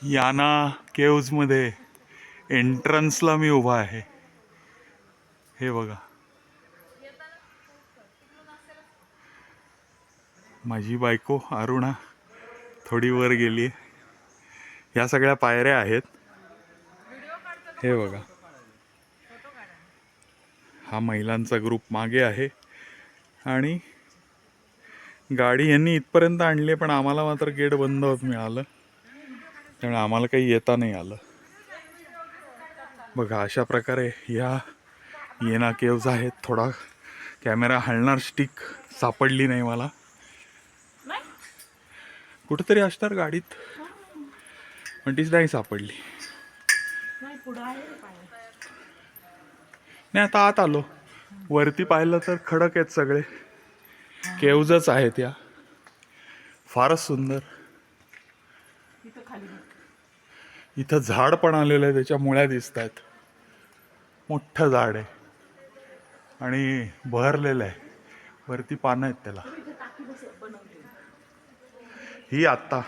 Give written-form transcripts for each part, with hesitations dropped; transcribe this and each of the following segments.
याना केव्जमध्ये एंट्रन्सला मी उभा आहे. हे बघा, माझी बायको अरुणा थोडी वर गेली. या सगळ्या पायऱ्या आहेत. हे बघा, हा महिलांचा ग्रुप मागे आहे आणि गाडी यांनी इथपर्यंत आणली, पण आम्हाला मात्र गेट बंद होत मिळालं, त्यामुळे आम्हाला काही येता नाही आलं. बघा, अशा प्रकारे या येना केव्ज आहेत. थोडा कॅमेरा हलणार, स्टिक सापडली नाही मला, कुठेतरी असणार गाडीत, पण तीच नाही सापडली. नाही, आता आत आलो. वरती पाहिलं तर खडक आहेत सगळे, केव्जच आहेत या. फारच सुंदर. इथं झाड पण आलेलं आहे, त्याच्या मुळ्या दिसत आहेत. मोठं झाड आहे आणि बहरलेलं आहे. वरती पानं आहेत त्याला. ही आत्ता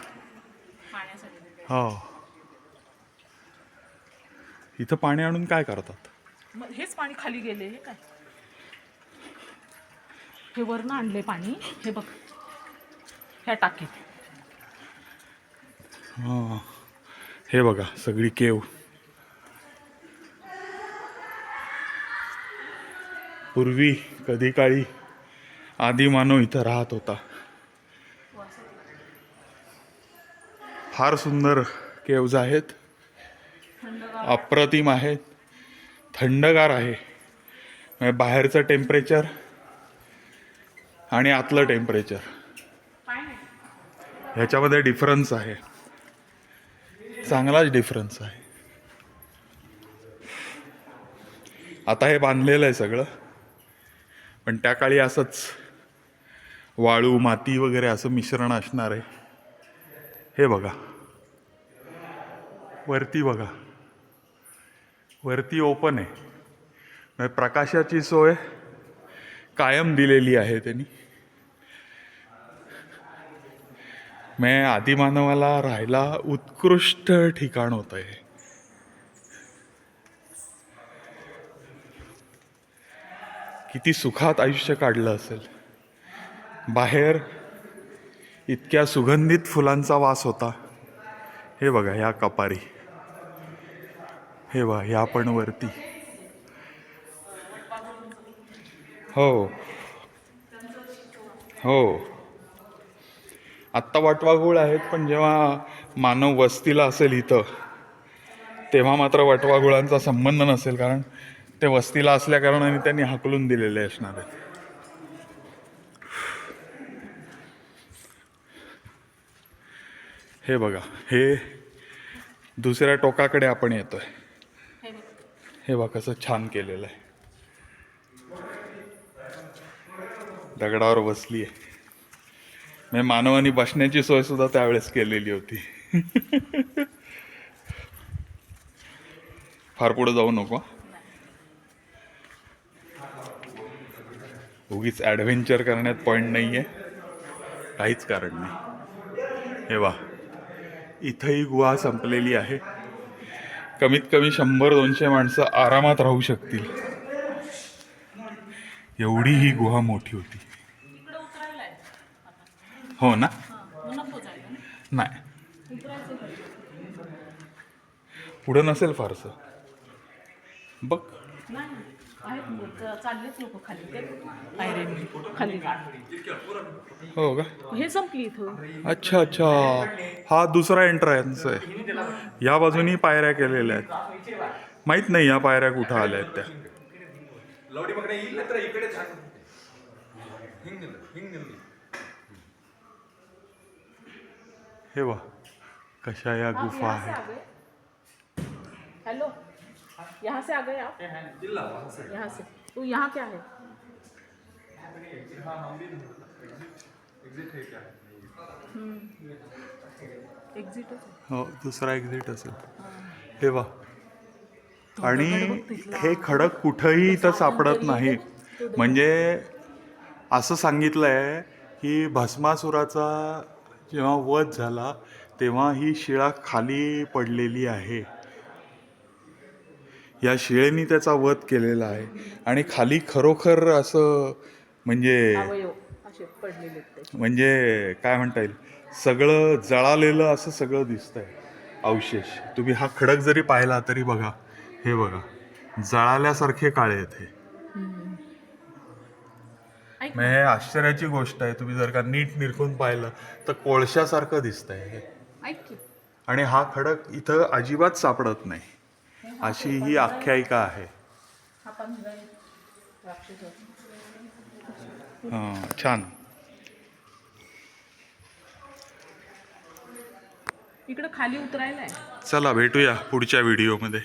हो, इथं पाणी आणून काय करतात? हेच पाणी खाली गेले. हे काय, हे वरनं आणले पाणी. हे बघ, ह्या टाकीत. हा, हे बघा सगळी केव. पूर्वी कधी काळी आदिमानव इथं राहत होता. फार सुंदर केव्ज आहेत, अप्रतिम आहेत, थंडगार आहे. म्हणजे बाहेरचं टेम्परेचर आणि आतलं टेम्परेचर ह्याच्यामध्ये डिफरन्स आहे, चांगलाच डिफरन्स आहे. आता हे बांधलेलं आहे सगळं, पण त्या काळी असंच वाळू माती वगैरे असं मिश्रण असणार आहे. हे बघा, वरती बघा, वरती ओपन आहे. म्हणजे प्रकाशाची सोय कायम दिलेली आहे त्यांनी. म्हणजे आदिमानवाला राहायला उत्कृष्ट ठिकाण होतं हे. किती सुखात आयुष्य काढलं असेल. बाहेर इतक्या सुगंधित फुलांचा वास होता. हे बघा, ह्या कपारी, हे बघा, ह्या पण वरती. हो हो, आत्ता वटवाघूळ आहेत, पण जेव्हा मानव वस्तीला असेल इथं, तेव्हा मात्र वटवाघुळांचा संबंध नसेल, कारण ते वस्तीला असल्या कारणाने त्यांनी हाकलून दिलेले असणार आहेत. हे बघा, हे दुसऱ्या टोकाकडे आपण येतोय. हे बघा कसं छान केलेलं आहे. दगडावर बसली आहे. म्हणजे मानवाने बसण्याची सोय सुद्धा त्यावेळेस केलेली होती. फार पुढे जाऊ नको, उगीच ॲडव्हेंचर करण्यात पॉईंट नाही आहे, काहीच कारण नाही. हे वा, इथं ही गुहा संपलेली आहे. कमीत कमी 100-200 माणसं आरामात राहू शकतील, एवढी ही गुहा मोठी होती. हो ना? नाही, पुढं नसेल फारसं. बघ, चाललेच लोक खाली, ते पायऱ्यांनी खाली. हो का? हे संपली इथं. अच्छा अच्छा, हा दुसरा एंट्रन्स आहे. या बाजूनी पायऱ्या केलेल्या आहेत. माहित नाही या पायऱ्या कुठं आल्या आहेत त्या. हे वा, कशा या गुफा आहेत. हेलो, यहाँ से आ गए आप? यहाँ से तो यहाँ क्या है? एक्झिट. हो, दुसरा एक्झिट असेल. हे वा, आणि हे खडक कुठंही इथं सापडत नाही. म्हणजे असं सांगितलंय की भस्मासुराचा जेव्हा वध झाला तेव्हा ही शिळा खाली पडलेली आहे. या शिळेनी त्याचा वध केलेला आहे आणि खाली खरोखर असं म्हणजे अवयव असे पडलेले आहेत त्याचे. म्हणजे काय म्हणता येईल, सगळं जळालेलं असं सगळं दिसतंय अवशेष. तुम्ही हा खडक जरी पाहिला तरी बघा, हे बघा, जळाल्यासारखे काळे आहेत हे. ऐक म्हणजे हे आश्चर्याची गोष्ट आहे. तुम्ही जर का नीट निरखून पाहिलं तर कोळशासारखं दिसतंय हे. ऐक की आणि हा खडक इथं अजिबात सापडत नाही, अशी ही आख्यायिका आहे. हा पंधरा राक्षस छान. इकडं खाली उतरायला आहे. चला भेटूया पुढच्या व्हिडिओमध्ये.